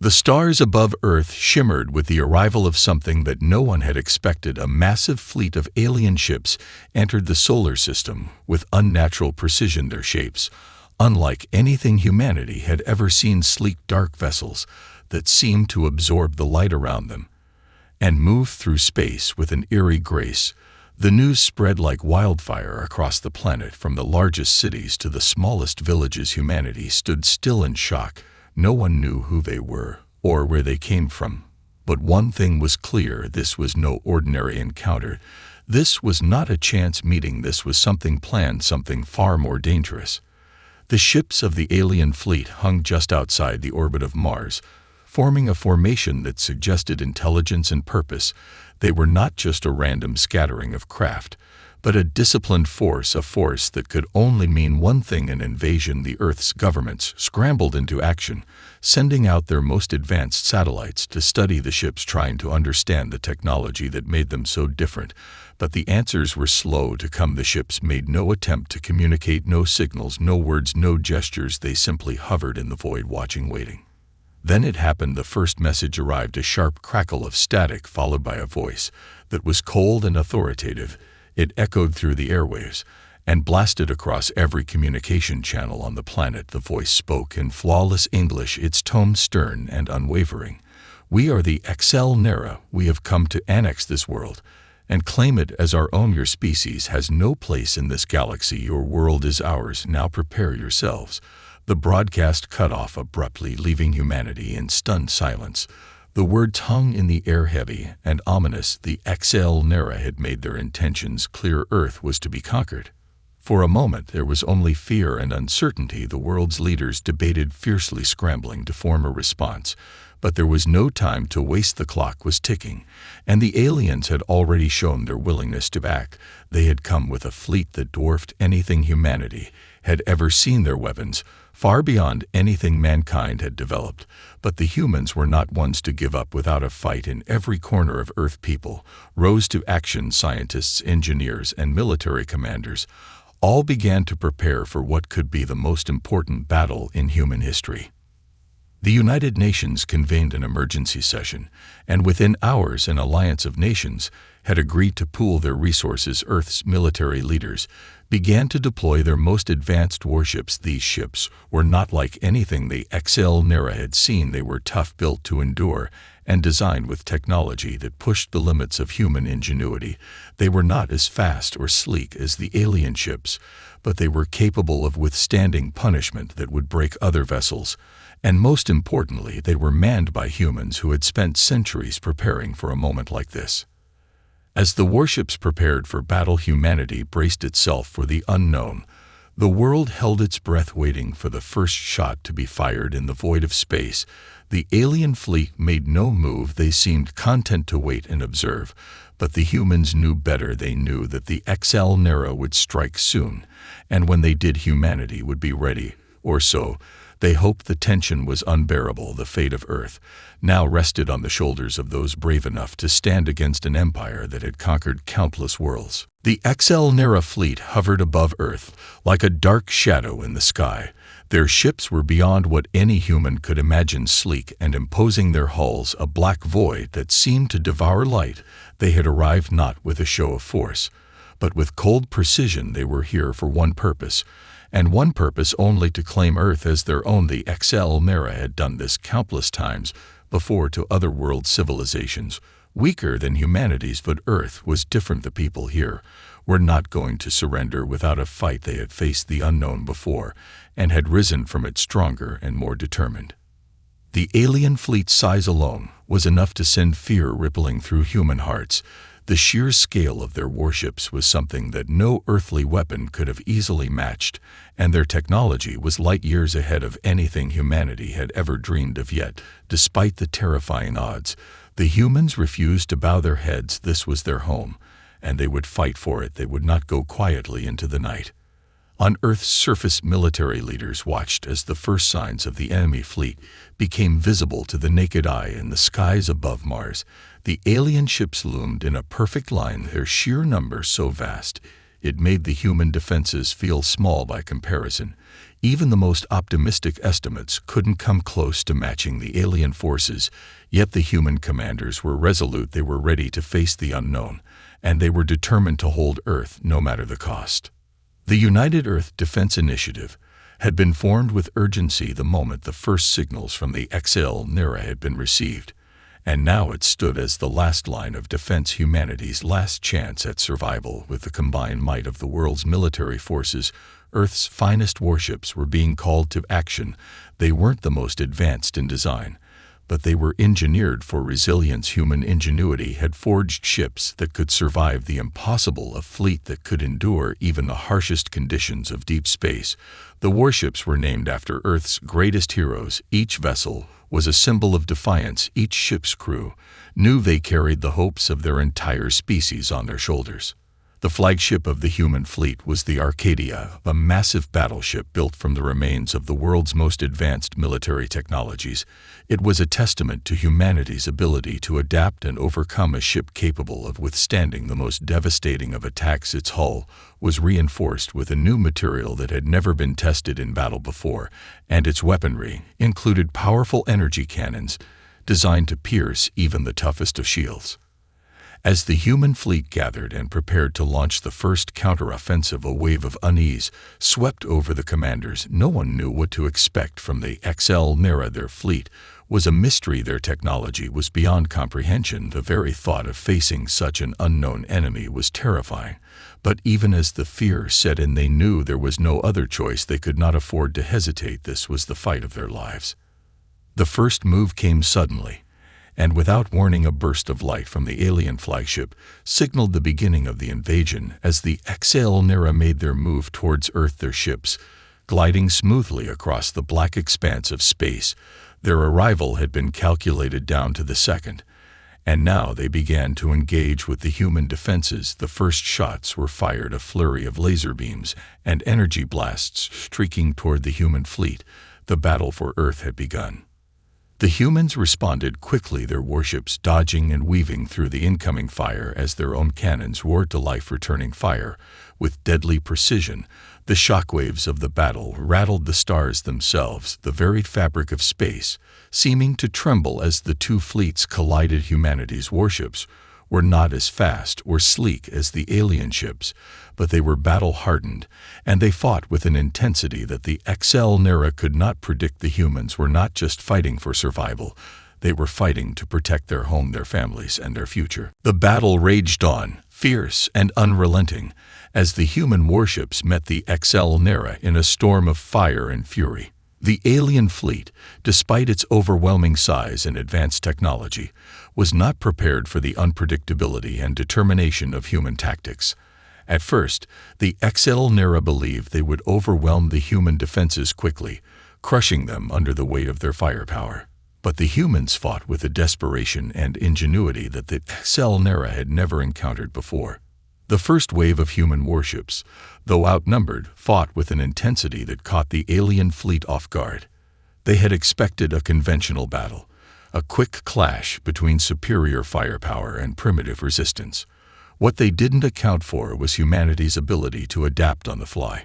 The stars above Earth shimmered with the arrival of something that no one had expected. A massive fleet of alien ships entered the solar system with unnatural precision. Their shapes, unlike anything humanity had ever seen, sleek dark vessels that seemed to absorb the light around them and move through space with an eerie grace. The news spread like wildfire across the planet, from the largest cities to the smallest villages. Humanity stood still in shock. No one knew who they were or where they came from. But one thing was clear: this was no ordinary encounter. This was not a chance meeting. This was something planned, something far more dangerous. The ships of the alien fleet hung just outside the orbit of Mars, forming a formation that suggested intelligence and purpose. They were not just a random scattering of craft, but a disciplined force, a force that could only mean one thing: an invasion. The Earth's governments scrambled into action, sending out their most advanced satellites to study the ships, trying to understand the technology that made them so different. But the answers were slow to come. The ships made no attempt to communicate, no signals, no words, no gestures. They simply hovered in the void, watching, waiting. Then it happened. The first message arrived, a sharp crackle of static followed by a voice that was cold and authoritative. It echoed through the airwaves and blasted across every communication channel on the planet. The voice spoke in flawless English, its tone stern and unwavering. "We are the XL Nera. We have come to annex this world and claim it as our own. Your species has no place in this galaxy. Your world is ours. Now prepare yourselves." The broadcast cut off abruptly, leaving humanity in stunned silence. The words hung in the air, heavy and ominous. The XL Nera had made their intentions clear. Earth was to be conquered. For a moment there was only fear and uncertainty. The world's leaders debated fiercely, scrambling to form a response. But there was no time to waste. The clock was ticking, and the aliens had already shown their willingness to act. They had come with a fleet that dwarfed anything humanity had ever seen. Their weapons far beyond anything mankind had developed. But the humans were not ones to give up without a fight. In every corner of Earth, people rose to action. Scientists, engineers, and military commanders all began to prepare for what could be the most important battle in human history. The United Nations convened an emergency session, and within hours an alliance of nations had agreed to pool their resources. Earth's military leaders began to deploy their most advanced warships. These ships were not like anything the XL Nera had seen. They were tough, built to endure, and designed with technology that pushed the limits of human ingenuity. They were not as fast or sleek as the alien ships, but they were capable of withstanding punishment that would break other vessels. And most importantly, they were manned by humans who had spent centuries preparing for a moment like this. As the warships prepared for battle, humanity braced itself for the unknown. The world held its breath, waiting for the first shot to be fired. In the void of space, the alien fleet made no move. They seemed content to wait and observe. But the humans knew better. They knew that the XL Nera would strike soon, and when they did, humanity would be ready. Or so they hoped. The tension was unbearable. The fate of Earth now rested on the shoulders of those brave enough to stand against an empire that had conquered countless worlds. The XL Nera fleet hovered above Earth like a dark shadow in the sky. Their ships were beyond what any human could imagine, sleek and imposing. Their hulls a black void that seemed to devour light. They had arrived not with a show of force, but with cold precision. They were here for one purpose, and one purpose only: to claim Earth as their own. The XL Nera had done this countless times before to other world civilizations, weaker than humanity's, but Earth was different. The people here were not going to surrender without a fight. They had faced the unknown before and had risen from it stronger and more determined. The alien fleet's size alone was enough to send fear rippling through human hearts. The sheer scale of their warships was something that no earthly weapon could have easily matched, and their technology was light years ahead of anything humanity had ever dreamed of. Yet, despite the terrifying odds, the humans refused to bow their heads. This was their home, and they would fight for it. They would not go quietly into the night. On Earth's surface, military leaders watched as the first signs of the enemy fleet became visible to the naked eye. In the skies above Mars, the alien ships loomed in a perfect line, their sheer number so vast it made the human defenses feel small by comparison. Even the most optimistic estimates couldn't come close to matching the alien forces, yet the human commanders were resolute. They were ready to face the unknown, and they were determined to hold Earth no matter the cost. The United Earth Defense Initiative had been formed with urgency the moment the first signals from the XL Nera had been received, and now it stood as the last line of defense, humanity's last chance at survival. With the combined might of the world's military forces, Earth's finest warships were being called to action. They weren't the most advanced in design, but they were engineered for resilience. Human ingenuity had forged ships that could survive the impossible, a fleet that could endure even the harshest conditions of deep space. The warships were named after Earth's greatest heroes. Each vessel was a symbol of defiance. Each ship's crew knew they carried the hopes of their entire species on their shoulders. The flagship of the human fleet was the Arcadia, a massive battleship built from the remains of the world's most advanced military technologies. It was a testament to humanity's ability to adapt and overcome, a ship capable of withstanding the most devastating of attacks. Its hull was reinforced with a new material that had never been tested in battle before, and its weaponry included powerful energy cannons designed to pierce even the toughest of shields. As the human fleet gathered and prepared to launch the first counteroffensive, a wave of unease swept over the commanders. No one knew what to expect from the XL Nera. Their fleet was a mystery. Their technology was beyond comprehension. The very thought of facing such an unknown enemy was terrifying. But even as the fear set in, they knew there was no other choice. They could not afford to hesitate. This was the fight of their lives. The first move came suddenly, and without warning, a burst of light from the alien flagship signaled the beginning of the invasion. As the XL Nera made their move towards Earth, their ships gliding smoothly across the black expanse of space, their arrival had been calculated down to the second, and now they began to engage with the human defenses. The first shots were fired, a flurry of laser beams and energy blasts streaking toward the human fleet. The battle for Earth had begun. The humans responded quickly, their warships dodging and weaving through the incoming fire as their own cannons roared to life, returning fire with deadly precision. The shockwaves of the battle rattled the stars themselves, the very fabric of space seeming to tremble as the two fleets collided. Humanity's warships were not as fast or sleek as the alien ships, but they were battle-hardened, and they fought with an intensity that the XL Nera could not predict. The humans were not just fighting for survival, they were fighting to protect their home, their families, and their future. The battle raged on, fierce and unrelenting, as the human warships met the XL Nera in a storm of fire and fury. The alien fleet, despite its overwhelming size and advanced technology, was not prepared for the unpredictability and determination of human tactics. At first, the XL Nera believed they would overwhelm the human defenses quickly, crushing them under the weight of their firepower. But the humans fought with a desperation and ingenuity that the XL Nera had never encountered before. The first wave of human warships, though outnumbered, fought with an intensity that caught the alien fleet off guard. They had expected a conventional battle, a quick clash between superior firepower and primitive resistance. What they didn't account for was humanity's ability to adapt on the fly.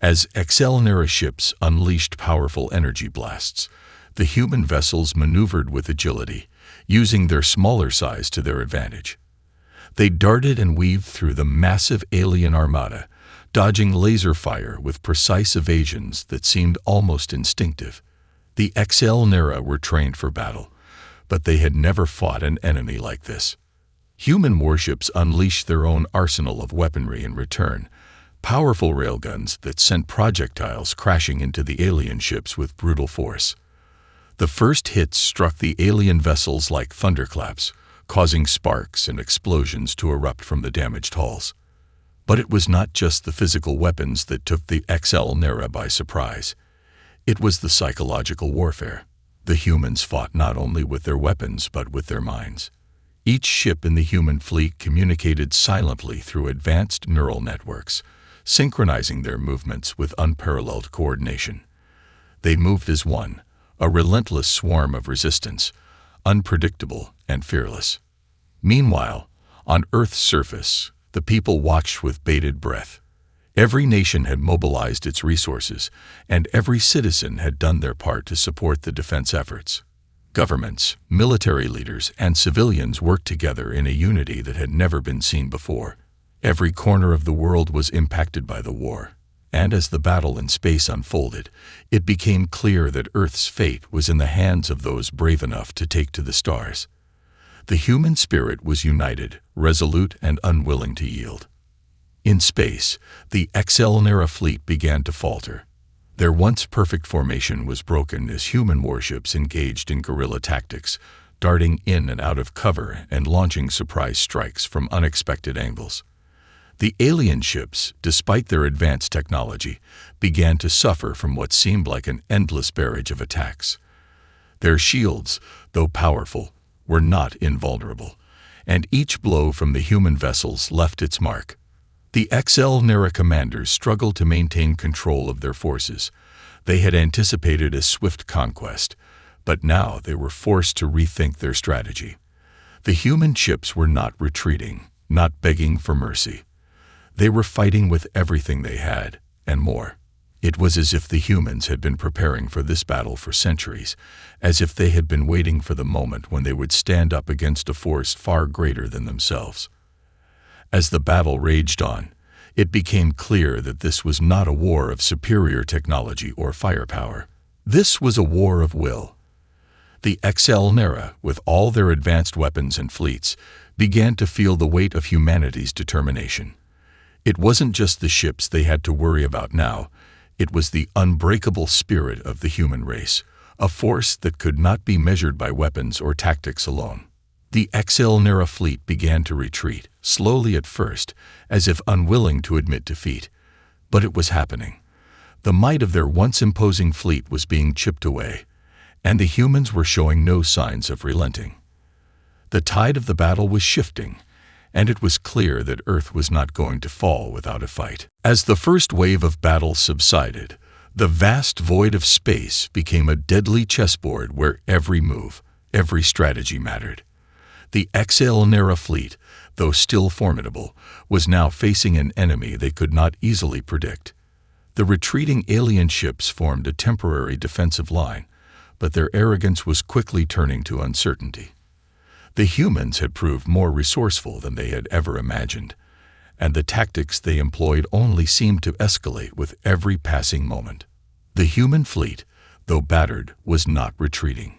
As XL Nera ships unleashed powerful energy blasts, the human vessels maneuvered with agility, using their smaller size to their advantage. They darted and weaved through the massive alien armada, dodging laser fire with precise evasions that seemed almost instinctive. The XL Nera were trained for battle, but they had never fought an enemy like this. Human warships unleashed their own arsenal of weaponry in return, powerful railguns that sent projectiles crashing into the alien ships with brutal force. The first hits struck the alien vessels like thunderclaps, causing sparks and explosions to erupt from the damaged hulls. But it was not just the physical weapons that took the XL Nera by surprise. It was the psychological warfare. The humans fought not only with their weapons but with their minds. Each ship in the human fleet communicated silently through advanced neural networks, synchronizing their movements with unparalleled coordination. They moved as one, a relentless swarm of resistance, unpredictable and fearless. Meanwhile, on Earth's surface, the people watched with bated breath. Every nation had mobilized its resources, and every citizen had done their part to support the defense efforts. Governments, military leaders, and civilians worked together in a unity that had never been seen before. Every corner of the world was impacted by the war, and as the battle in space unfolded, it became clear that Earth's fate was in the hands of those brave enough to take to the stars. The human spirit was united, resolute, and unwilling to yield. In space, the Excelnera fleet began to falter. Their once perfect formation was broken as human warships engaged in guerrilla tactics, darting in and out of cover and launching surprise strikes from unexpected angles. The alien ships, despite their advanced technology, began to suffer from what seemed like an endless barrage of attacks. Their shields, though powerful, were not invulnerable, and each blow from the human vessels left its mark. The Excelnera commanders struggled to maintain control of their forces. They had anticipated a swift conquest, but now they were forced to rethink their strategy. The human ships were not retreating, not begging for mercy. They were fighting with everything they had, and more. It was as if the humans had been preparing for this battle for centuries, as if they had been waiting for the moment when they would stand up against a force far greater than themselves. As the battle raged on, it became clear that this was not a war of superior technology or firepower. This was a war of will. The Excelnera, with all their advanced weapons and fleets, began to feel the weight of humanity's determination. It wasn't just the ships they had to worry about now, it was the unbreakable spirit of the human race, a force that could not be measured by weapons or tactics alone. The Excelnera fleet began to retreat, slowly at first, as if unwilling to admit defeat. But it was happening. The might of their once imposing fleet was being chipped away, and the humans were showing no signs of relenting. The tide of the battle was shifting, and it was clear that Earth was not going to fall without a fight. As the first wave of battle subsided, the vast void of space became a deadly chessboard where every move, every strategy mattered. The Excelnera fleet, though still formidable, was now facing an enemy they could not easily predict. The retreating alien ships formed a temporary defensive line, but their arrogance was quickly turning to uncertainty. The humans had proved more resourceful than they had ever imagined, and the tactics they employed only seemed to escalate with every passing moment. The human fleet, though battered, was not retreating.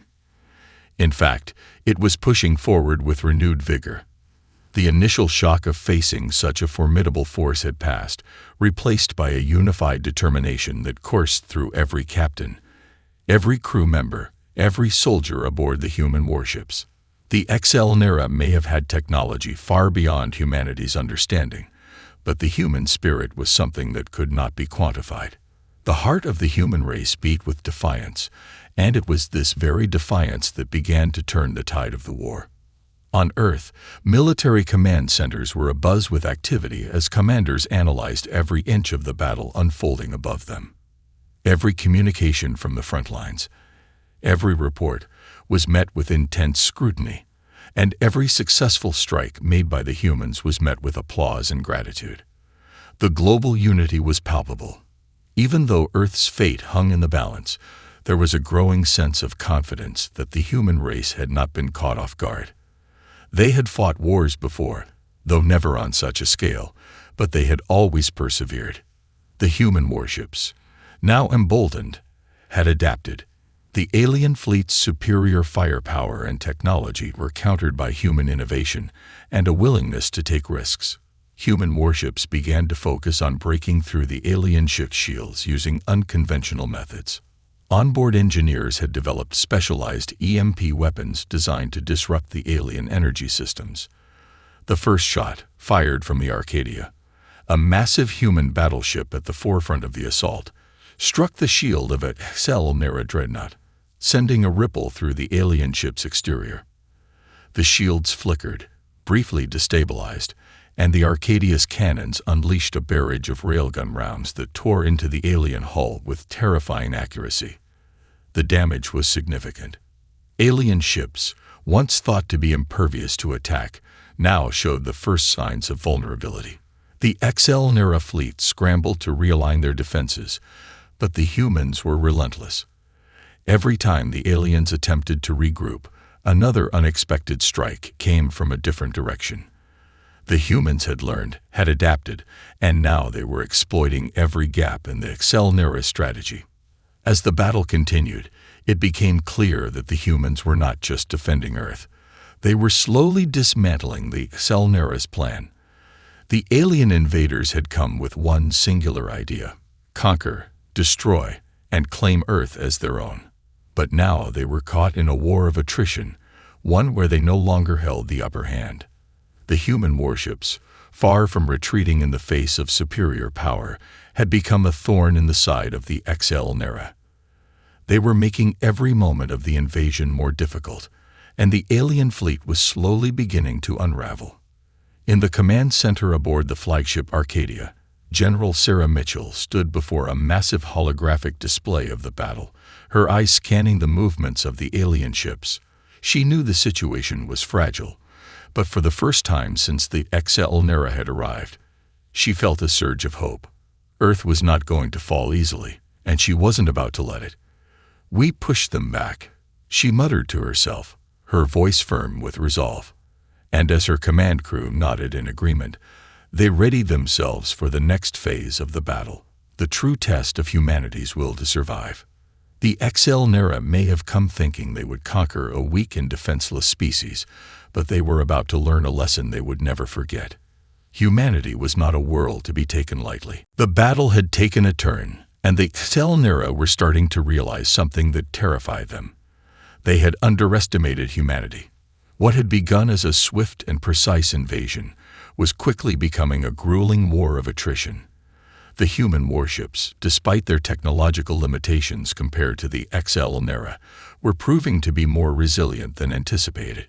In fact, it was pushing forward with renewed vigor. The initial shock of facing such a formidable force had passed, replaced by a unified determination that coursed through every captain, every crew member, every soldier aboard the human warships. The Excelnera may have had technology far beyond humanity's understanding, but the human spirit was something that could not be quantified. The heart of the human race beat with defiance, and it was this very defiance that began to turn the tide of the war. On Earth, military command centers were abuzz with activity as commanders analyzed every inch of the battle unfolding above them. Every communication from the front lines, every report, was met with intense scrutiny, and every successful strike made by the humans was met with applause and gratitude. The global unity was palpable. Even though Earth's fate hung in the balance, there was a growing sense of confidence that the human race had not been caught off guard. They had fought wars before, though never on such a scale, but they had always persevered. The human warships, now emboldened, had adapted. The alien fleet's superior firepower and technology were countered by human innovation and a willingness to take risks. Human warships began to focus on breaking through the alien ship shields using unconventional methods. Onboard engineers had developed specialized EMP weapons designed to disrupt the alien energy systems. The first shot, fired from the Arcadia, a massive human battleship at the forefront of the assault, struck the shield of a Excelnera dreadnought, sending a ripple through the alien ship's exterior. The shields flickered, briefly destabilized, and the Arcadia's cannons unleashed a barrage of railgun rounds that tore into the alien hull with terrifying accuracy. The damage was significant. Alien ships, once thought to be impervious to attack, now showed the first signs of vulnerability. The XL fleet scrambled to realign their defenses, but the humans were relentless. Every time the aliens attempted to regroup, another unexpected strike came from a different direction. The humans had learned, had adapted, and now they were exploiting every gap in the XL strategy. As the battle continued, it became clear that the humans were not just defending Earth. They were slowly dismantling the XL plan. The alien invaders had come with one singular idea: conquer, destroy, and claim Earth as their own. But now they were caught in a war of attrition, one where they no longer held the upper hand. The human warships, far from retreating in the face of superior power, had become a thorn in the side of the XL. They were making every moment of the invasion more difficult, and the alien fleet was slowly beginning to unravel. In the command center aboard the flagship Arcadia, General Sarah Mitchell stood before a massive holographic display of the battle, her eyes scanning the movements of the alien ships. She knew the situation was fragile, but for the first time since the XL had arrived, she felt a surge of hope. Earth was not going to fall easily, and she wasn't about to let it. "We pushed them back," she muttered to herself, her voice firm with resolve. And as her command crew nodded in agreement, they readied themselves for the next phase of the battle, the true test of humanity's will to survive. The XL may have come thinking they would conquer a weak and defenseless species, but they were about to learn a lesson they would never forget. Humanity was not a world to be taken lightly. The battle had taken a turn, and the XL were starting to realize something that terrified them. They had underestimated humanity. What had begun as a swift and precise invasion was quickly becoming a grueling war of attrition. The human warships, despite their technological limitations compared to the XL, were proving to be more resilient than anticipated.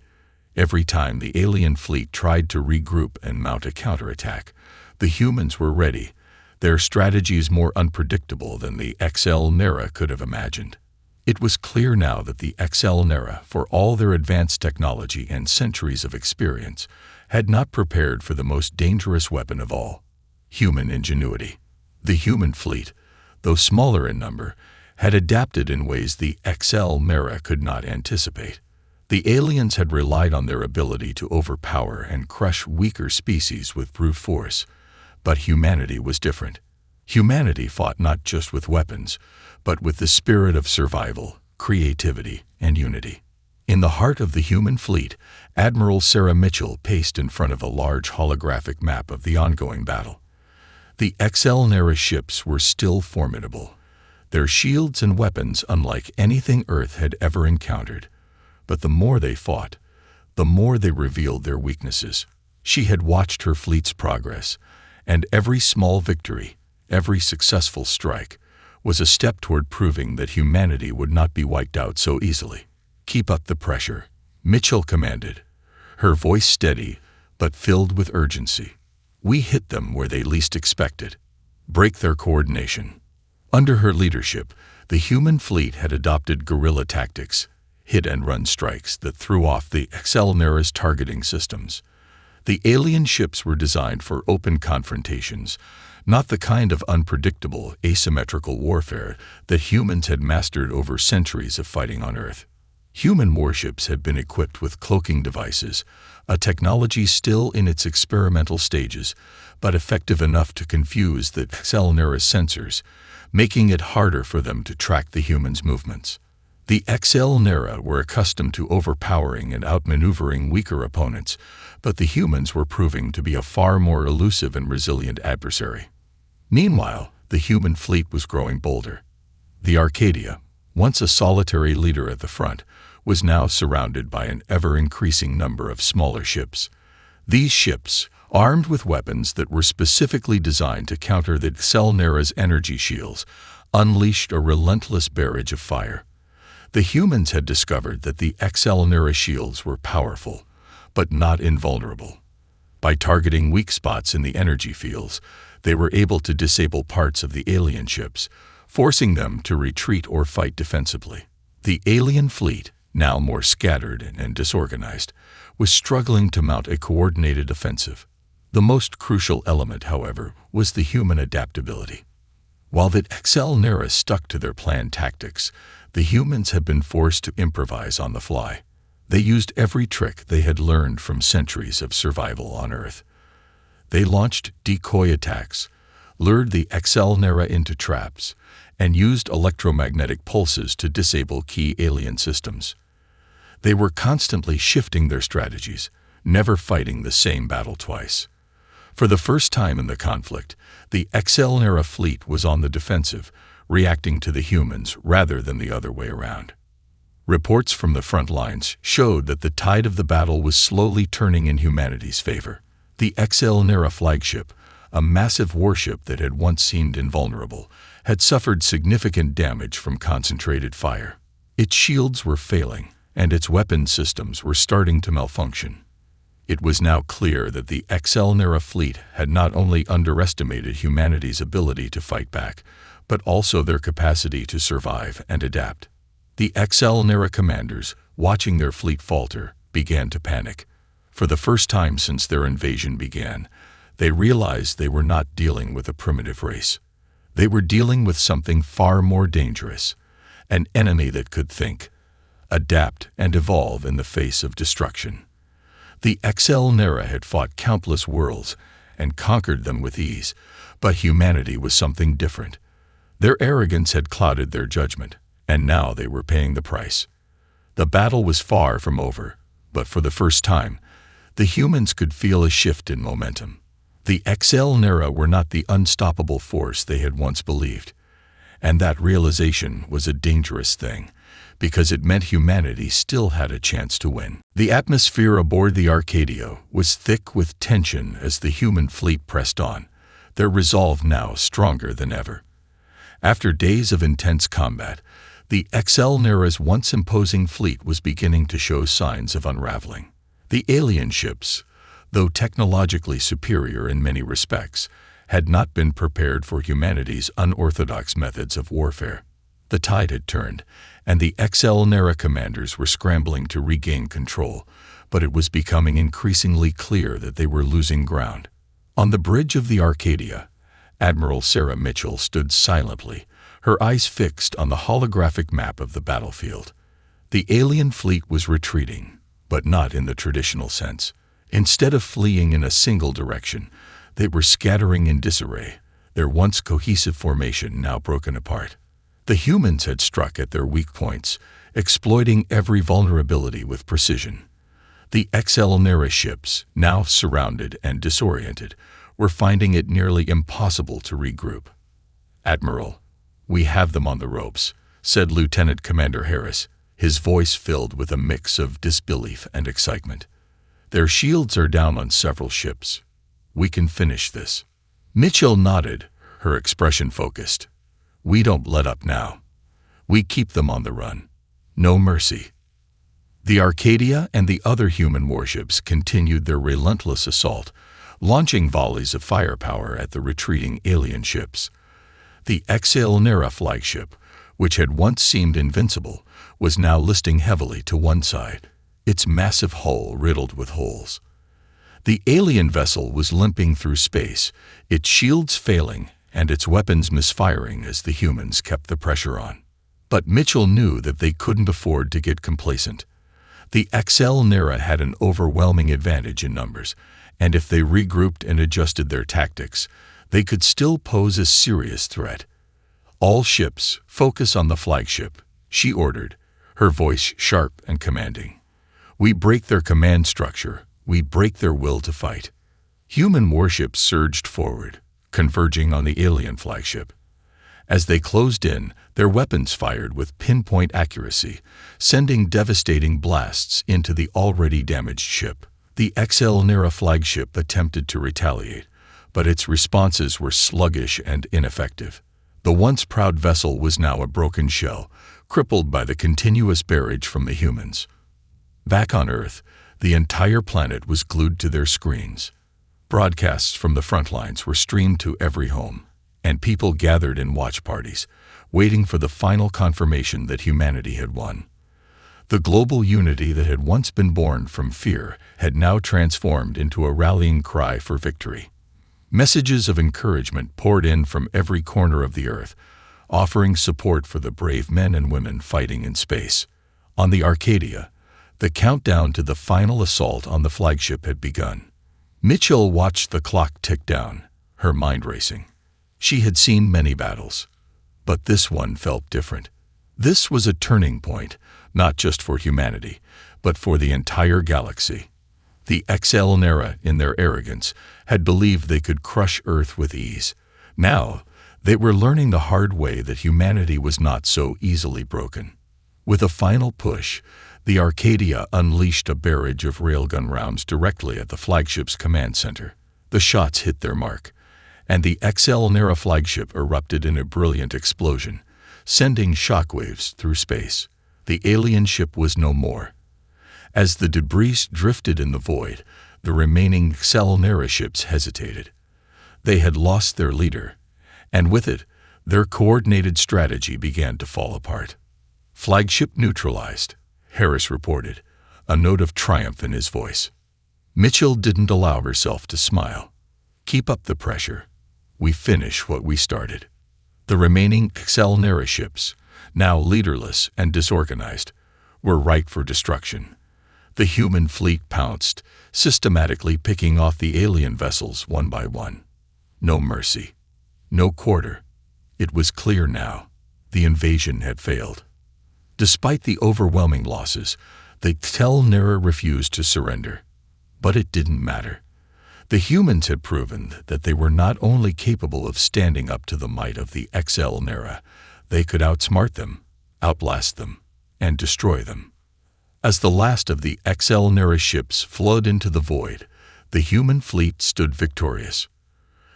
Every time the alien fleet tried to regroup and mount a counterattack, the humans were ready, their strategies more unpredictable than the XL could have imagined. It was clear now that the XL, for all their advanced technology and centuries of experience, had not prepared for the most dangerous weapon of all: human ingenuity. The human fleet, though smaller in number, had adapted in ways the XL could not anticipate. The aliens had relied on their ability to overpower and crush weaker species with brute force, but humanity was different. Humanity fought not just with weapons, but with the spirit of survival, creativity, and unity. In the heart of the human fleet, Admiral Sarah Mitchell paced in front of a large holographic map of the ongoing battle. The XL ships were still formidable, their shields and weapons unlike anything Earth had ever encountered. But the more they fought, the more they revealed their weaknesses. She had watched her fleet's progress, and every small victory, every successful strike, was a step toward proving that humanity would not be wiped out so easily. "Keep up the pressure," Mitchell commanded, her voice steady but filled with urgency. "We hit them where they least expected. Break their coordination." Under her leadership, the human fleet had adopted guerrilla tactics, hit-and-run strikes that threw off the XL targeting systems. The alien ships were designed for open confrontations, not the kind of unpredictable, asymmetrical warfare that humans had mastered over centuries of fighting on Earth. Human warships had been equipped with cloaking devices, a technology still in its experimental stages, but effective enough to confuse the XL sensors, making it harder for them to track the humans' movements. The XL were accustomed to overpowering and outmaneuvering weaker opponents, but the humans were proving to be a far more elusive and resilient adversary. Meanwhile, the human fleet was growing bolder. The Arcadia, once a solitary leader at the front, was now surrounded by an ever-increasing number of smaller ships. These ships, armed with weapons that were specifically designed to counter the XL energy shields, unleashed a relentless barrage of fire. The humans had discovered that the XL shields were powerful, but not invulnerable. By targeting weak spots in the energy fields, they were able to disable parts of the alien ships, forcing them to retreat or fight defensively. The alien fleet, now more scattered and disorganized, was struggling to mount a coordinated offensive. The most crucial element, however, was the human adaptability. While the XL stuck to their planned tactics, the humans had been forced to improvise on the fly. They used every trick they had learned from centuries of survival on Earth. They launched decoy attacks, lured the XL into traps, and used electromagnetic pulses to disable key alien systems. They were constantly shifting their strategies, never fighting the same battle twice. For the first time in the conflict, the XL fleet was on the defensive, reacting to the humans rather than the other way around. Reports from the front lines showed that the tide of the battle was slowly turning in humanity's favor. The XL flagship, a massive warship that had once seemed invulnerable, had suffered significant damage from concentrated fire. Its shields were failing, and its weapon systems were starting to malfunction. It was now clear that the XL fleet had not only underestimated humanity's ability to fight back, but also their capacity to survive and adapt. The XL commanders, watching their fleet falter, began to panic. For the first time since their invasion began, they realized they were not dealing with a primitive race. They were dealing with something far more dangerous, an enemy that could think, adapt, and evolve in the face of destruction. The XL had fought countless worlds and conquered them with ease, but humanity was something different. Their arrogance had clouded their judgment, and now they were paying the price. The battle was far from over, but for the first time, the humans could feel a shift in momentum. The XL were not the unstoppable force they had once believed, and that realization was a dangerous thing, because it meant humanity still had a chance to win. The atmosphere aboard the Arcadia was thick with tension as the human fleet pressed on, their resolve now stronger than ever. After days of intense combat, the XL once imposing fleet was beginning to show signs of unraveling. The alien ships, though technologically superior in many respects, had not been prepared for humanity's unorthodox methods of warfare. The tide had turned, and the XL commanders were scrambling to regain control, but it was becoming increasingly clear that they were losing ground. On the bridge of the Arcadia, Admiral Sarah Mitchell stood silently, her eyes fixed on the holographic map of the battlefield. The alien fleet was retreating, but not in the traditional sense. Instead of fleeing in a single direction, they were scattering in disarray, their once cohesive formation now broken apart. The humans had struck at their weak points, exploiting every vulnerability with precision. The XL ships, now surrounded and disoriented, were finding it nearly impossible to regroup. "Admiral, we have them on the ropes," said Lieutenant Commander Harris, his voice filled with a mix of disbelief and excitement. "Their shields are down on several ships. We can finish this." Mitchell nodded, her expression focused. "We don't let up now. We keep them on the run. No mercy." The Arcadia and the other human warships continued their relentless assault, launching volleys of firepower at the retreating alien ships. The XL flagship, which had once seemed invincible, was now listing heavily to one side, its massive hull riddled with holes. The alien vessel was limping through space, its shields failing and its weapons misfiring as the humans kept the pressure on. But Mitchell knew that they couldn't afford to get complacent. The XL had an overwhelming advantage in numbers, and if they regrouped and adjusted their tactics, they could still pose a serious threat. "All ships, focus on the flagship," she ordered, her voice sharp and commanding. "We break their command structure. We break their will to fight." Human warships surged forward, converging on the alien flagship. As they closed in, their weapons fired with pinpoint accuracy, sending devastating blasts into the already damaged ship. The XL flagship attempted to retaliate, but its responses were sluggish and ineffective. The once proud vessel was now a broken shell, crippled by the continuous barrage from the humans. Back on Earth, the entire planet was glued to their screens. Broadcasts from the front lines were streamed to every home, and people gathered in watch parties, waiting for the final confirmation that humanity had won. The global unity that had once been born from fear had now transformed into a rallying cry for victory. Messages of encouragement poured in from every corner of the Earth, offering support for the brave men and women fighting in space. On the Arcadia, the countdown to the final assault on the flagship had begun. Mitchell watched the clock tick down, her mind racing. She had seen many battles, but this one felt different. This was a turning point, not just for humanity, but for the entire galaxy. The Excelnera, in their arrogance, had believed they could crush Earth with ease. Now, they were learning the hard way that humanity was not so easily broken. With a final push, the Arcadia unleashed a barrage of railgun rounds directly at the flagship's command center. The shots hit their mark, and the Excelnera flagship erupted in a brilliant explosion, sending shockwaves through space. The alien ship was no more. As the debris drifted in the void, the remaining Excelnera ships hesitated. They had lost their leader, and with it, their coordinated strategy began to fall apart. "Flagship neutralized," Harris reported, a note of triumph in his voice. Mitchell didn't allow herself to smile. "Keep up the pressure. We finish what we started." The remaining Excelnera ships, now leaderless and disorganized, were ripe for destruction. The human fleet pounced, systematically picking off the alien vessels one by one. No mercy. No quarter. It was clear now. The invasion had failed. Despite the overwhelming losses, the Excelnera refused to surrender. But it didn't matter. The humans had proven that they were not only capable of standing up to the might of the Excelnera, they could outsmart them, outlast them, and destroy them. As the last of the Excelnera ships flowed into the void, the human fleet stood victorious.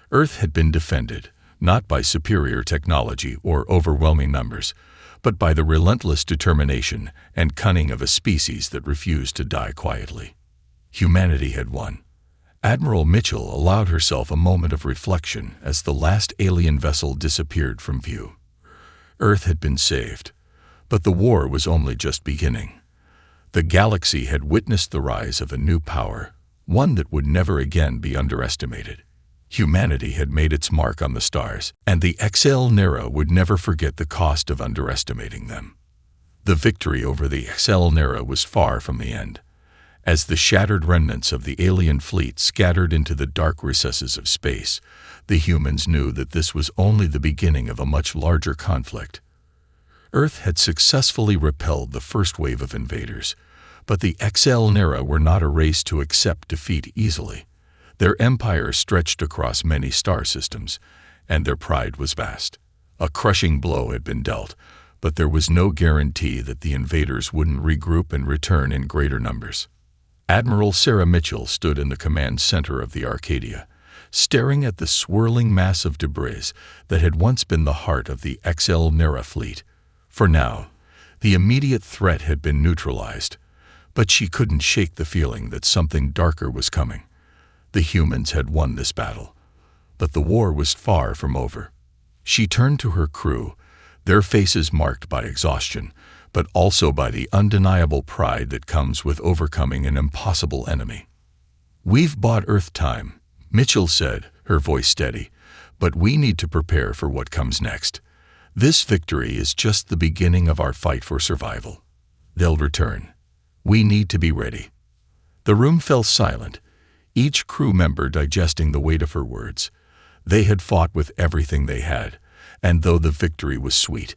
Earth had been defended, not by superior technology or overwhelming numbers, but by the relentless determination and cunning of a species that refused to die quietly. Humanity had won. Admiral Mitchell allowed herself a moment of reflection as the last alien vessel disappeared from view. Earth had been saved, but the war was only just beginning. The galaxy had witnessed the rise of a new power, one that would never again be underestimated. Humanity had made its mark on the stars, and the Excelnera would never forget the cost of underestimating them. The victory over the Excelnera was far from the end. As the shattered remnants of the alien fleet scattered into the dark recesses of space, the humans knew that this was only the beginning of a much larger conflict. Earth had successfully repelled the first wave of invaders, but the Excelnera were not a race to accept defeat easily. Their empire stretched across many star systems, and their pride was vast. A crushing blow had been dealt, but there was no guarantee that the invaders wouldn't regroup and return in greater numbers. Admiral Sarah Mitchell stood in the command center of the Arcadia, staring at the swirling mass of debris that had once been the heart of the Excelnera fleet. For now, the immediate threat had been neutralized, but she couldn't shake the feeling that something darker was coming. The humans had won this battle, but the war was far from over. She turned to her crew, their faces marked by exhaustion, but also by the undeniable pride that comes with overcoming an impossible enemy. "We've bought Earth time," Mitchell said, her voice steady, "but we need to prepare for what comes next. This victory is just the beginning of our fight for survival. They'll return. We need to be ready." The room fell silent, each crew member digesting the weight of her words. They had fought with everything they had, and though the victory was sweet,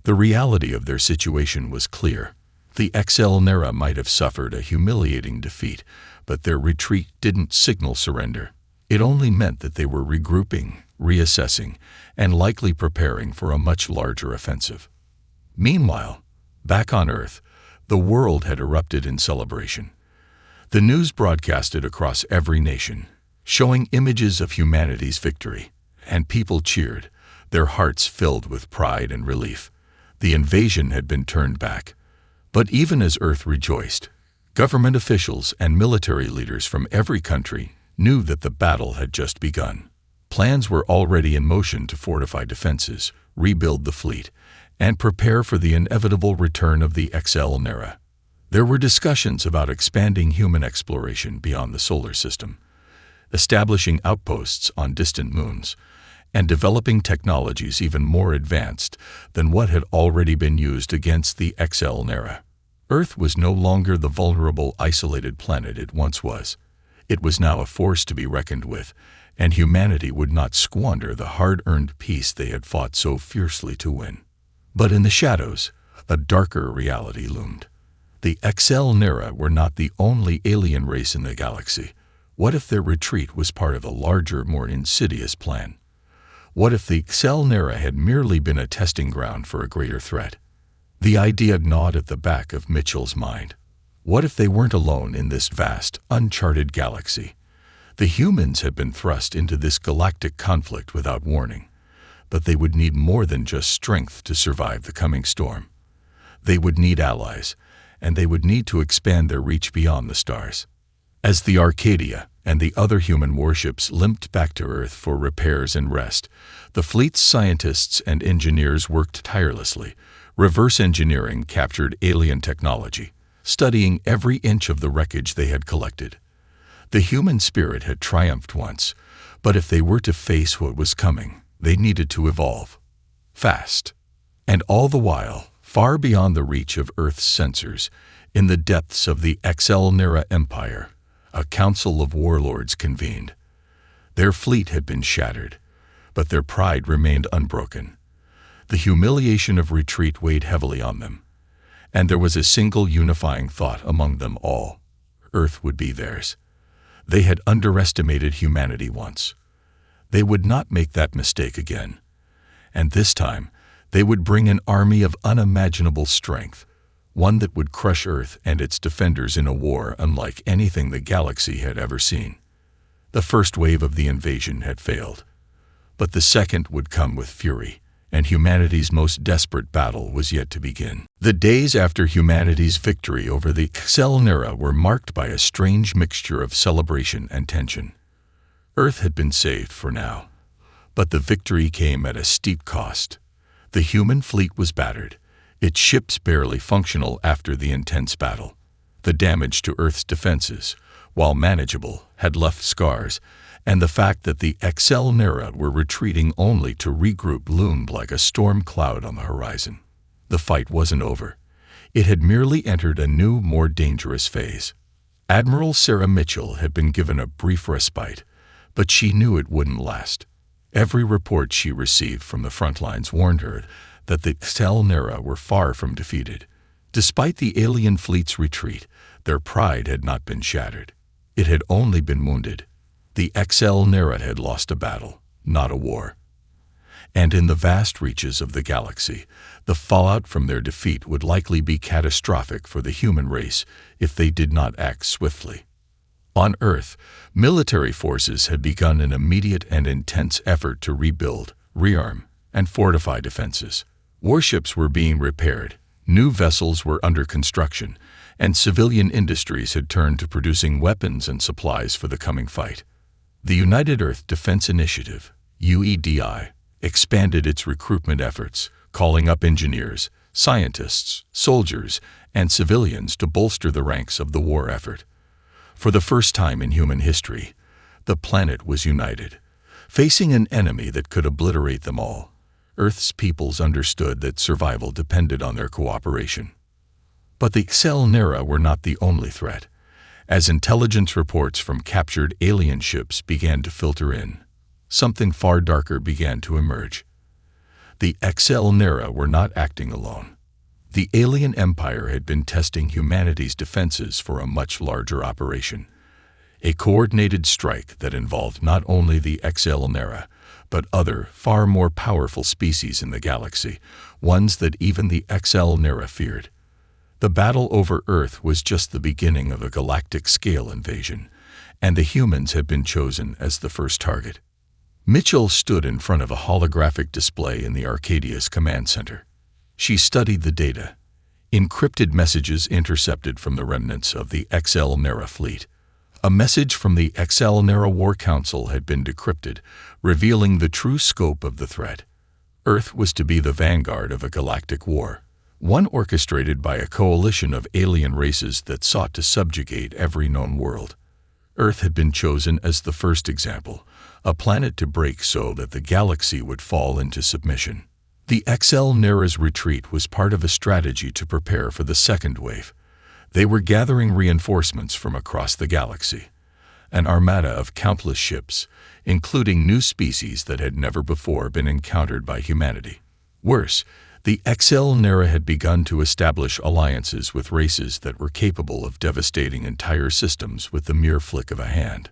the reality of their situation was clear. The Excelnera might have suffered a humiliating defeat, but their retreat didn't signal surrender. It only meant that they were regrouping, reassessing, and likely preparing for a much larger offensive. Meanwhile, back on Earth, the world had erupted in celebration. The news broadcasted across every nation, showing images of humanity's victory, and people cheered, their hearts filled with pride and relief. The invasion had been turned back. But even as Earth rejoiced, government officials and military leaders from every country knew that the battle had just begun. Plans were already in motion to fortify defenses, rebuild the fleet, and prepare for the inevitable return of the Excelnera. There were discussions about expanding human exploration beyond the solar system, establishing outposts on distant moons, and developing technologies even more advanced than what had already been used against the XL-Nera. Earth was no longer the vulnerable, isolated planet it once was. It was now a force to be reckoned with, and humanity would not squander the hard-earned peace they had fought so fiercely to win. But in the shadows, a darker reality loomed. The XL-Nera were not the only alien race in the galaxy. What if their retreat was part of a larger, more insidious plan? What if the XL-Nera had merely been a testing ground for a greater threat? The idea gnawed at the back of Mitchell's mind. What if they weren't alone in this vast, uncharted galaxy? The humans had been thrust into this galactic conflict without warning, but they would need more than just strength to survive the coming storm. They would need allies, and they would need to expand their reach beyond the stars. As the Arcadia and the other human warships limped back to Earth for repairs and rest, the fleet's scientists and engineers worked tirelessly, reverse engineering captured alien technology, studying every inch of the wreckage they had collected. The human spirit had triumphed once, but if they were to face what was coming, they needed to evolve. Fast. And all the while, far beyond the reach of Earth's sensors, in the depths of the XL-Nera Empire, a council of warlords convened. Their fleet had been shattered, but their pride remained unbroken. The humiliation of retreat weighed heavily on them, and there was a single unifying thought among them all. Earth would be theirs. They had underestimated humanity once. They would not make that mistake again. And this time, they would bring an army of unimaginable strength, one that would crush Earth and its defenders in a war unlike anything the galaxy had ever seen. The first wave of the invasion had failed, but the second would come with fury, and humanity's most desperate battle was yet to begin. The days after humanity's victory over the XL-Nera were marked by a strange mixture of celebration and tension. Earth had been saved for now, but the victory came at a steep cost. The human fleet was battered, its ships barely functional after the intense battle. The damage to Earth's defenses, while manageable, had left scars, and the fact that the XL-Nera were retreating only to regroup loomed like a storm cloud on the horizon. The fight wasn't over. It had merely entered a new, more dangerous phase. Admiral Sarah Mitchell had been given a brief respite, but she knew it wouldn't last. Every report she received from the front lines warned her that the XL-Nera were far from defeated. Despite the alien fleet's retreat, their pride had not been shattered. It had only been wounded. The XL-Nera had lost a battle, not a war. And in the vast reaches of the galaxy, the fallout from their defeat would likely be catastrophic for the human race if they did not act swiftly. On Earth, military forces had begun an immediate and intense effort to rebuild, rearm, and fortify defenses. Warships were being repaired, new vessels were under construction, and civilian industries had turned to producing weapons and supplies for the coming fight. The United Earth Defense Initiative, UEDI, expanded its recruitment efforts, calling up engineers, scientists, soldiers, and civilians to bolster the ranks of the war effort. For the first time in human history, the planet was united, facing an enemy that could obliterate them all. Earth's peoples understood that survival depended on their cooperation. But the XL-Nera were not the only threat. As intelligence reports from captured alien ships began to filter in, something far darker began to emerge. The XL-Nera were not acting alone. The alien empire had been testing humanity's defenses for a much larger operation. A coordinated strike that involved not only the XL-Nera, but other, far more powerful species in the galaxy, ones that even the XL-Nera feared. The battle over Earth was just the beginning of a galactic-scale invasion, and the humans had been chosen as the first target. Mitchell stood in front of a holographic display in the Arcadia's command center. She studied the data, encrypted messages intercepted from the remnants of the XL-Nera fleet. A message from the XL-Nera War Council had been decrypted, revealing the true scope of the threat. Earth was to be the vanguard of a galactic war, one orchestrated by a coalition of alien races that sought to subjugate every known world. Earth had been chosen as the first example, a planet to break so that the galaxy would fall into submission. The XL Nera's retreat was part of a strategy to prepare for the second wave. They were gathering reinforcements from across the galaxy, an armada of countless ships, including new species that had never before been encountered by humanity. Worse, the XL Nera had begun to establish alliances with races that were capable of devastating entire systems with the mere flick of a hand.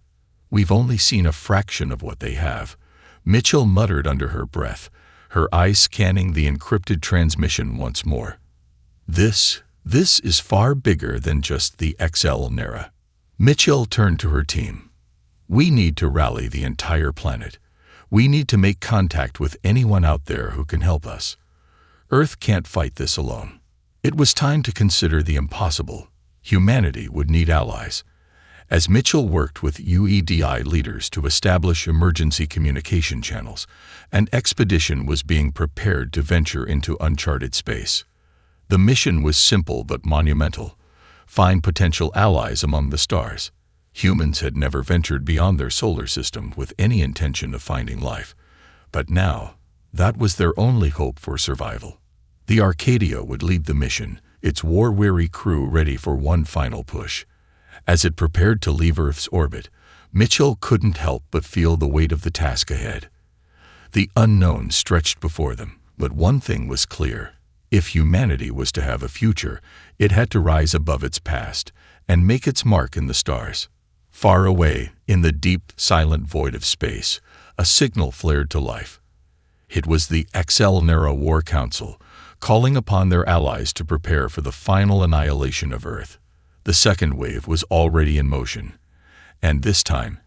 "We've only seen a fraction of what they have," Mitchell muttered under her breath, her eyes scanning the encrypted transmission once more. This is far bigger than just the XL Nera." Mitchell turned to her team. "We need to rally the entire planet. We need to make contact with anyone out there who can help us. Earth can't fight this alone." It was time to consider the impossible. Humanity would need allies. As Mitchell worked with UEDI leaders to establish emergency communication channels, an expedition was being prepared to venture into uncharted space. The mission was simple but monumental: find potential allies among the stars. Humans had never ventured beyond their solar system with any intention of finding life, but now that was their only hope for survival. The Arcadia would lead the mission, its war-weary crew ready for one final push. As it prepared to leave Earth's orbit, Mitchell couldn't help but feel the weight of the task ahead. The unknown stretched before them, but one thing was clear: if humanity was to have a future, it had to rise above its past and make its mark in the stars. Far away, in the deep, silent void of space, a signal flared to life. It was the XL Nera War Council, calling upon their allies to prepare for the final annihilation of Earth. The second wave was already in motion, and this time,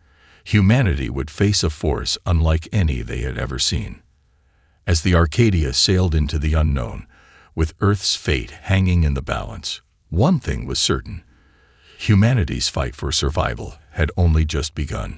humanity would face a force unlike any they had ever seen. As the Arcadia sailed into the unknown, with Earth's fate hanging in the balance, one thing was certain: humanity's fight for survival had only just begun.